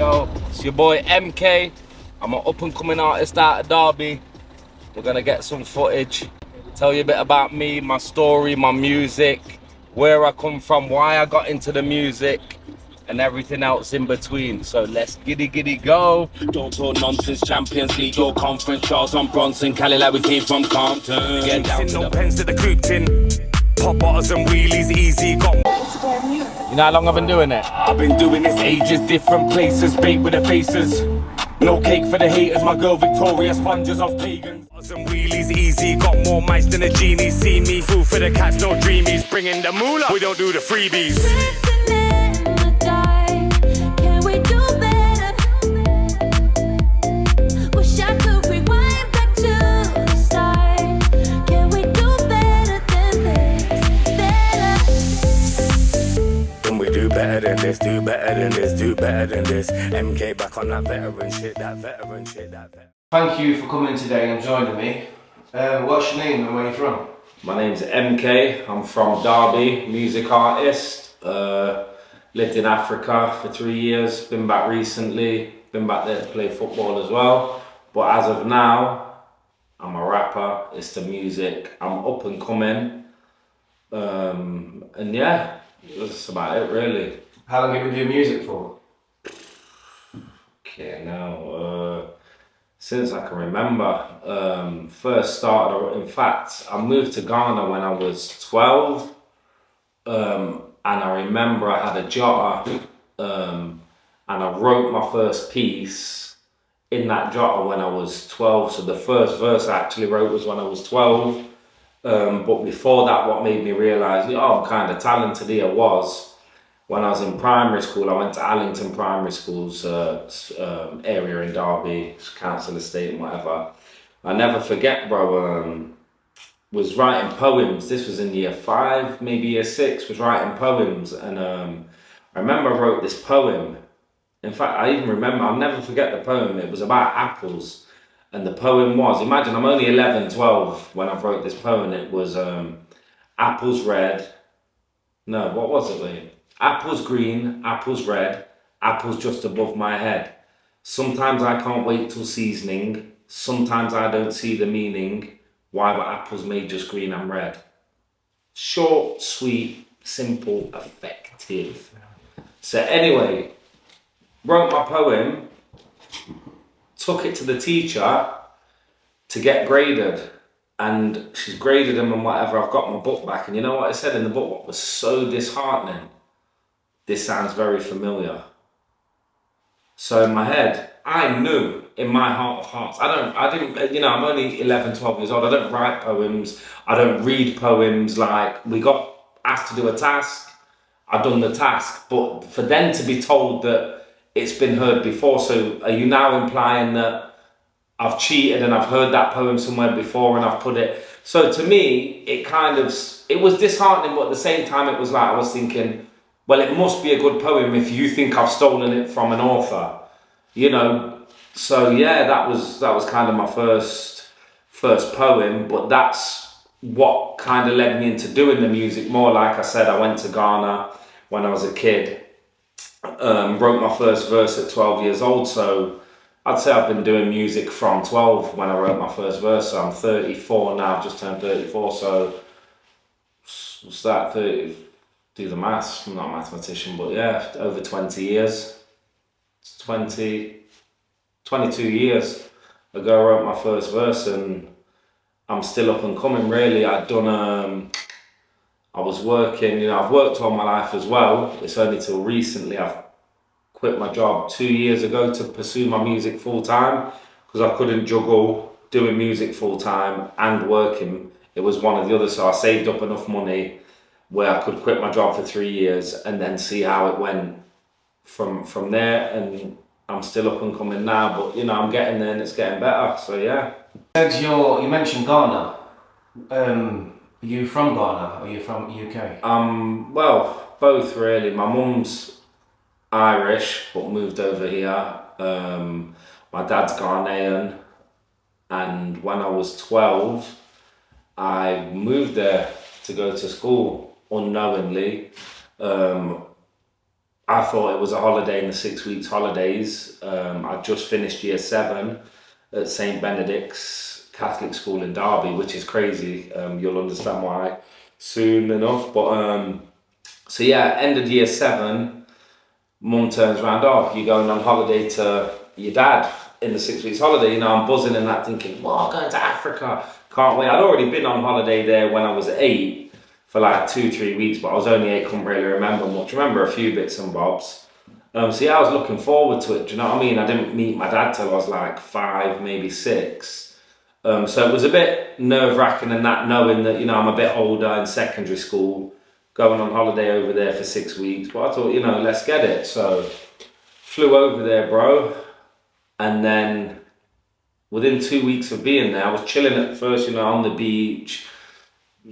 Yo, it's your boy MK. I'm an up and coming artist out of Derby. We're gonna get some footage, tell you a bit about me, my story, my music, where I come from, why I got into the music, and everything else in between. So let's giddy go. Don't talk nonsense, Champions League or conference. Charles on Bronson, Cali like we came from Compton. Get down to no pens to the coop tin. Pop bottles and wheelies easy. Got You know how long I've been doing it? I've been doing this ages, different places, bait with the faces. No cake for the haters, my girl Victoria, sponges off pagans. And wheelies easy, got more mice than a genie. See me, food for the cats, no dreamies. Bringing the moolah, we don't do the freebies. Better than this, do better than this, do better than this. MK back on that veteran shit, that veteran shit, that veteran. Thank you for coming today and joining me. What's your name and where are you from? My name's MK. I'm from Derby, music artist. Lived in Africa for 3 years, been back recently, been back there to play football as well. But as of now, I'm a rapper, it's the music, I'm up and coming. And yeah, that's about it really. How long have you been doing music for? Okay, now, since I can remember, first started, in fact, I moved to Ghana when I was 12. And I remember I had a jotter, and I wrote my first piece in that jotter when I was 12. So the first verse I actually wrote was when I was 12. But before that, what made me realise, I'm kind of talented here was when I was in primary school. I went to Allington Primary School's area in Derby, council estate and whatever. I never forget, bro, was writing poems. This was in year 5, maybe year 6, was writing poems. And I remember I wrote this poem. In fact, I even remember, I'll never forget the poem. It was about apples. And the poem was, imagine I'm only 11, 12 when I wrote this poem. It was apples red. No, what was it, Lee? Apples green, apples red, apples just above my head. Sometimes I can't wait till seasoning. Sometimes I don't see the meaning. Why were apples made just green and red? Short, sweet, simple, effective. So anyway, wrote my poem, took it to the teacher to get graded, and she's graded them and whatever. I've got my book back, and you know what I said in the book? What was so disheartening? This sounds very familiar. So in my head, I knew in my heart of hearts, I didn't, I'm only 11, 12 years old. I don't write poems. I don't read poems. Like, we got asked to do a task. I've done the task, but for them to be told that it's been heard before. So are you now implying that I've cheated and I've heard that poem somewhere before and I've put it? So to me, it was disheartening, but at the same time, it was like, I was thinking, well, it must be a good poem if you think I've stolen it from an author, So yeah, that was kind of my first poem, but that's what kind of led me into doing the music more. Like I said, I went to Ghana when I was a kid. Wrote my first verse at 12 years old, so I'd say I've been doing music from 12 when I wrote my first verse. So I'm 34 now, I've just turned 34, so what's that, 30, do the maths, I'm not a mathematician, but yeah, over 20 years, 22 years ago I wrote my first verse, and I'm still up and coming really. I was working, I've worked all my life as well. It's only till recently I've quit my job 2 years ago to pursue my music full time, because I couldn't juggle doing music full time and working. It was one or the other, so I saved up enough money where I could quit my job for 3 years and then see how it went from there. And I'm still up and coming now, but I'm getting there and it's getting better, so yeah. You mentioned Ghana. Are you from Ghana or are you from UK? Well, both really. My mum's Irish but moved over here. My dad's Ghanaian, and when I was 12 I moved there to go to school unknowingly. I thought it was a holiday in the 6 weeks holidays. I just finished year 7 at St Benedict's Catholic School in Derby, which is crazy. You'll understand why soon enough. But so yeah, ended year 7. Mum turns around, oh, you're going on holiday to your dad in the 6 weeks holiday. You know, I'm buzzing and that, thinking, well, I'm going to Africa. Can't wait. I'd already been on holiday there when I was 8 for like 2-3 weeks, but I was only 8, couldn't really remember much. Remember a few bits and bobs. So yeah, I was looking forward to it. Do you know what I mean? I didn't meet my dad till I was like 5, maybe 6. So it was a bit nerve-wracking and that, knowing that, you know, I'm a bit older in secondary school, going on holiday over there for 6 weeks. But I thought, you know, let's get it. So flew over there, bro. And then within 2 weeks of being there, I was chilling at first, you know, on the beach,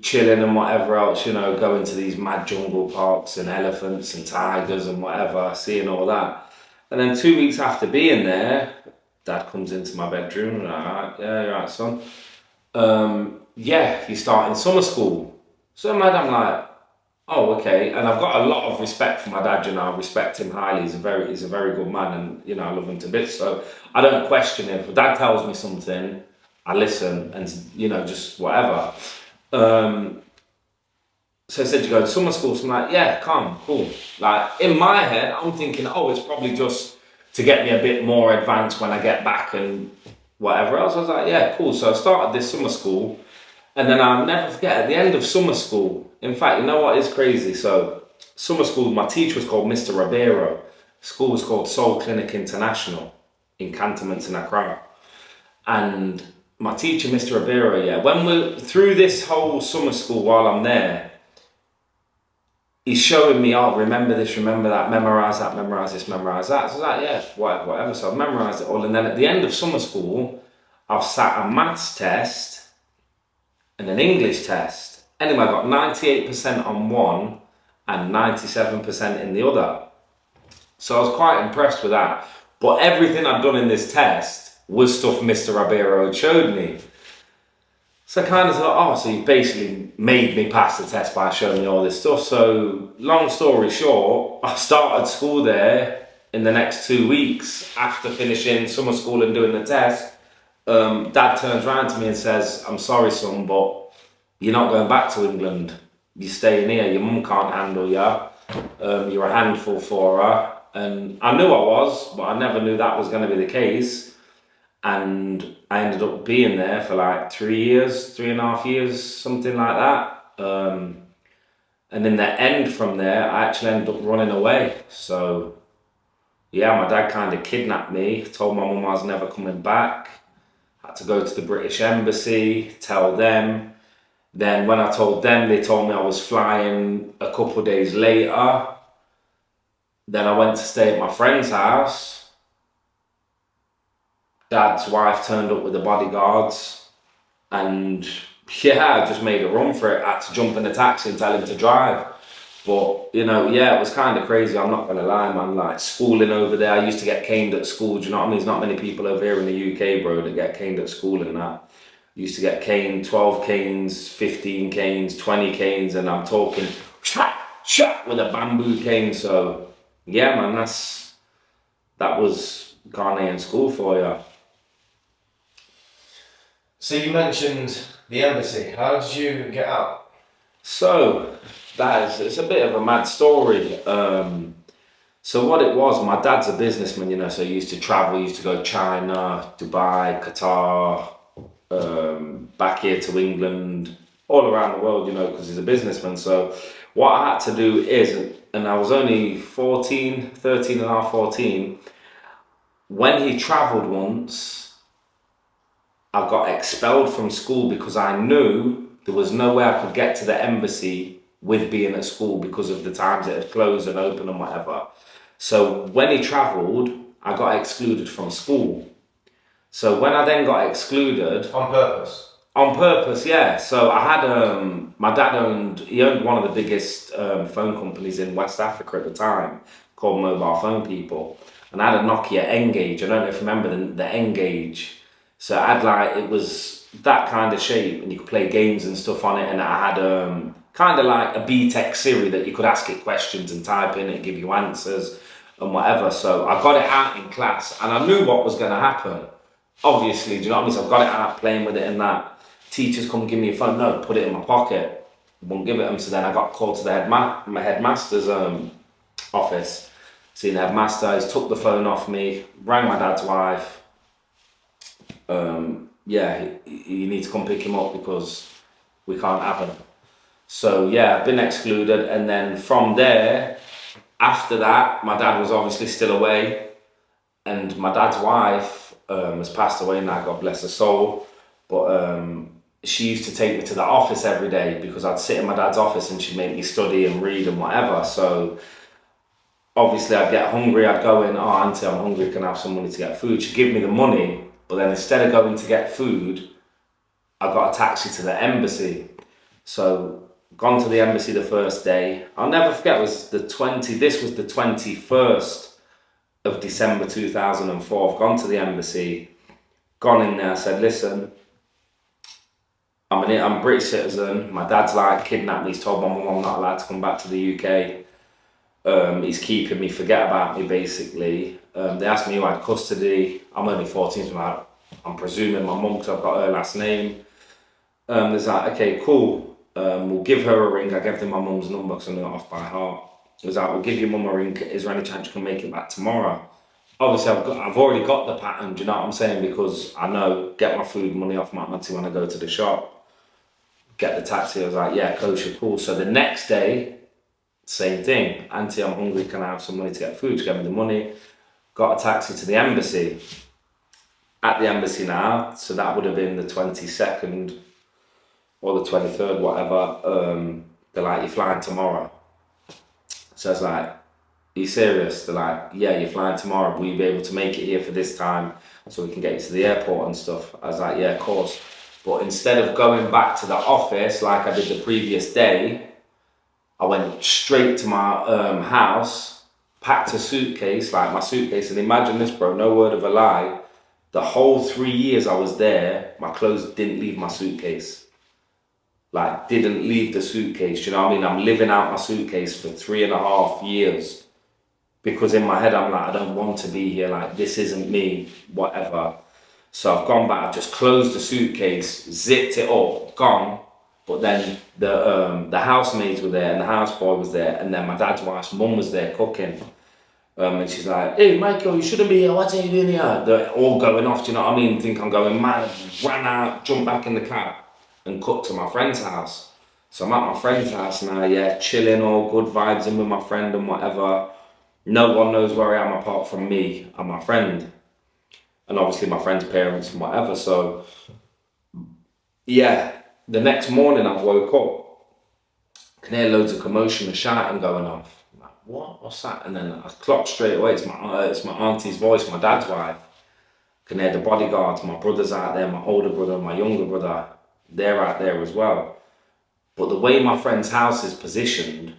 chilling and whatever else, you know, going to these mad jungle parks and elephants and tigers and whatever, seeing all that. And then 2 weeks after being there, Dad comes into my bedroom, and I'm like, yeah, you're right, son. Yeah, you start in summer school. So I'm like, oh, okay. And I've got a lot of respect for my dad, you know, I respect him highly. He's a very good man, and, you know, I love him to bits. So I don't question him. If Dad tells me something, I listen and, you know, just whatever. So I said, you go to summer school? So I'm like, yeah, calm, cool. Like, in my head, I'm thinking, oh, it's probably just to get me a bit more advanced when I get back and whatever else. I was like, yeah, cool. So I started this summer school, and then I'll never forget, at the end of summer school, in fact, you know what is crazy? So summer school, my teacher was called Mr. Ribeiro. School was called Soul Clinic International in Cantonments in Accra. And my teacher, Mr. Ribeiro, yeah, when we're through this whole summer school while I'm there, he's showing me, oh, remember this, remember that, memorize this, memorize that. So I was like, yeah, whatever. So I've memorized it all. And then at the end of summer school, I've sat a maths test and an English test. Anyway, I got 98% on one and 97% in the other. So I was quite impressed with that. But everything I'd done in this test was stuff Mr. Ribeiro had showed me. So I kind of thought, oh, so you've basically made me pass the test by showing me all this stuff. So long story short, I started school there in the next 2 weeks after finishing summer school and doing the test. Dad turns around to me and says, I'm sorry, son, but you're not going back to England. You're staying here. Your mum can't handle you. You're a handful for her. And I knew I was, but I never knew that was going to be the case. And I ended up being there for like 3 years, 3.5 years, something like that. And in the end from there, I actually ended up running away. So yeah, my dad kind of kidnapped me, told my mum I was never coming back. Had to go to the British Embassy, tell them. Then when I told them, they told me I was flying a couple of days later. Then I went to stay at my friend's house. Dad's wife turned up with the bodyguards, and yeah, I just made a run for it. I had to jump in a taxi and tell him to drive. But, you know, yeah, it was kind of crazy, I'm not going to lie, man. Like, schooling over there, I used to get caned at school, do you know what I mean? There's not many people over here in the UK, bro, that get caned at school and that. Used to get caned, 12 canes, 15 canes, 20 canes, and I'm talking shot with a bamboo cane. So yeah, man, that was Ghanaian school for you. So you mentioned the embassy. How did you get out? So it's a bit of a mad story. So what it was, my dad's a businessman, you know, so he used to travel, he used to go China, Dubai, Qatar, back here to England, all around the world, you know, because he's a businessman. So what I had to do is, and I was only 14, when he travelled once, I got expelled from school because I knew there was no way I could get to the embassy with being at school because of the times it had closed and open and whatever. So when he travelled, I got excluded from school. So when I then got excluded... On purpose? On purpose, yeah. So I had, my dad owned one of the biggest phone companies in West Africa at the time, called Mobile Phone People. And I had a Nokia N-Gage. I don't know if you remember the N-Gage. So I had it was that kind of shape, and you could play games and stuff on it. And I had kind of like a BTEC Siri that you could ask it questions and type in and give you answers and whatever. So I got it out in class and I knew what was going to happen. Obviously, do you know what I mean? So I've got it out playing with it and that. Teachers come give me a phone. No, put it in my pocket. Won't give it them. So then I got called to the my headmaster's office. Seen the headmaster, he's took the phone off me, rang my dad's wife. Yeah, you need to come pick him up because we can't have him. So yeah, I've been excluded, and then from there, after that, my dad was obviously still away, and my dad's wife has passed away now, God bless her soul, but she used to take me to the office every day because I'd sit in my dad's office and she'd make me study and read and whatever. So obviously I'd get hungry, I'd go in, oh auntie, I'm hungry, can I have some money to get food? She'd give me the money, but then instead of going to get food, I got a taxi to the embassy. So gone to the embassy the first day. I'll never forget, this was the 21st of December 2004. I've gone to the embassy, gone in there, said, listen, I'm a British citizen. My dad's like kidnapped me. He's told my mum I'm not allowed to come back to the UK. He's keeping me, forget about me basically. They asked me who had custody. I'm only 14, so I'm presuming my mum because I've got her last name. There's like, okay, cool. We'll give her a ring. I gave them my mum's number because I knew it off by heart. It was like, we'll give your mum a ring. Is there any chance you can make it back tomorrow? Obviously, I've already got the pattern, do you know what I'm saying? Because I know, get my food money off my auntie when I go to the shop. Get the taxi. I was like, yeah, kosher, cool. So the next day, same thing. Auntie, I'm hungry. Can I have some money to get food? She gave me the money. Got a taxi to the embassy. At the embassy now, so that would have been the 22nd or the 23rd, whatever. They're like, you're flying tomorrow. So I was like, are you serious? They're like, yeah, you're flying tomorrow. Will you be able to make it here for this time so we can get you to the airport and stuff? I was like, yeah, of course. But instead of going back to the office like I did the previous day, I went straight to my house, packed a suitcase, like my suitcase, and imagine this, bro, no word of a lie, the whole 3 years I was there, my clothes didn't leave my suitcase. Like, didn't leave the suitcase, you know what I mean? I'm living out my suitcase for 3.5 years. Because in my head, I'm like, I don't want to be here, like, this isn't me, whatever. So I've gone back, I've just closed the suitcase, zipped it up, gone. But then the housemaids were there and the houseboy was there, and then my dad's wife's mum was there cooking. And she's like, hey, Michael, you shouldn't be here, what are you doing here? They're all going off, do you know what I mean? Think I'm going mad, ran out, jumped back in the cab and cut to my friend's house. So I'm at my friend's house now, yeah, chilling, all good vibes in with my friend and whatever. No one knows where I am apart from me and my friend. And obviously my friend's parents and whatever. So, yeah, the next morning I woke up, can hear loads of commotion and shouting going off. I'm like, what? What's that? And then I clocked straight away, it's my auntie's voice, my dad's wife. Can hear the bodyguards, my brother's out there, my older brother, my younger brother, they're out there as well. But the way my friend's house is positioned,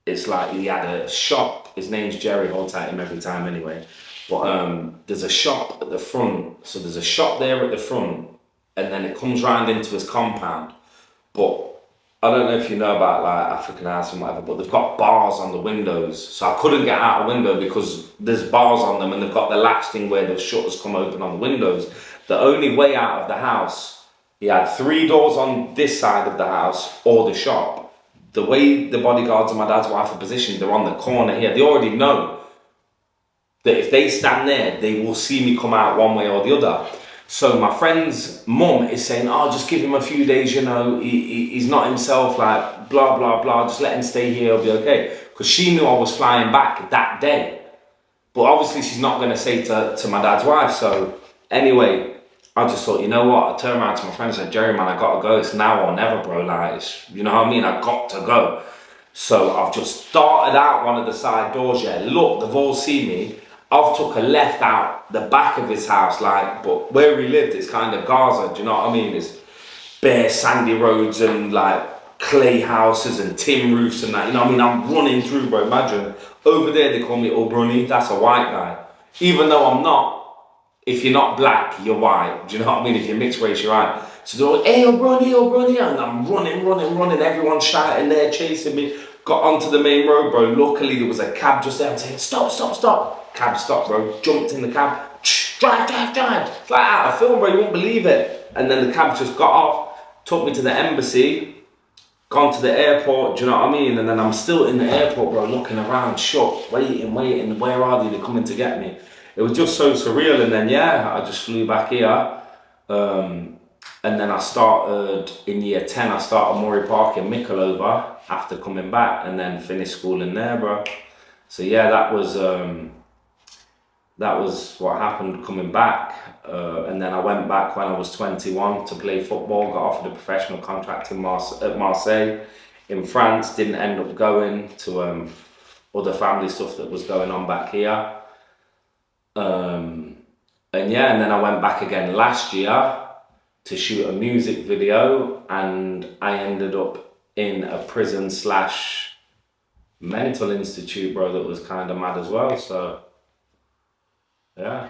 it's like he had a shop. His name's Jerry, hold tight him every time anyway. But there's a shop at the front. So there's a shop there at the front, and then it comes round into his compound. But I don't know if you know about like African house and whatever, but they've got bars on the windows. So I couldn't get out a window because there's bars on them, and they've got the latch thing where the shutters come open on the windows. The only way out of the house, he had 3 doors on this side of the house or the shop. The way the bodyguards and my dad's wife are positioned, they're on the corner here. They already know that if they stand there, they will see me come out one way or the other. So my friend's mum is saying, oh, just give him a few days, you know, he's not himself, like, blah, blah, blah, just let him stay here, he'll be okay. Because she knew I was flying back that day. But obviously she's not going to say to my dad's wife. So anyway, I just thought, you know what, I turned around to my friend and said, Jerry, man, I got to go, it's now or never, bro, like, you know what I mean, I got to go. So I've just started out one of the side doors, yeah, look, they've all seen me. I've took a left out the back of his house, like, but where we lived, it's kind of Gaza, do you know what I mean? It's bare sandy roads and like clay houses and tin roofs and that, you know what I mean? I'm running through, bro, imagine. Over there, they call me Old Bruni, that's a white guy. Even though I'm not, if you're not black, you're white, do you know what I mean? If you're mixed race, you're white. So they're all, hey, run here. And I'm running. Everyone's shouting there, chasing me. Got onto the main road, bro. Luckily, there was a cab just there. I'm saying, stop. Cab stopped, bro. Jumped in the cab. Drive. It's like out of film, bro. You won't believe it. And then the cab just got off, took me to the embassy, gone to the airport, do you know what I mean? And then I'm still in the airport, bro, looking around, shocked, waiting. Where are they? They're coming to get me. It was just so surreal. And then, I just flew back here. And then I started, in year 10, I started Murray Park in Mickleover after coming back, and then finished school in there, bro. So that was what happened coming back. And then I went back when I was 21 to play football, got offered a professional contract at Marseille in France, didn't end up going to other family stuff that was going on back here. And then I went back again last year to shoot a music video, and I ended up in a prison / mental institute, bro, that was kind of mad as well, so yeah.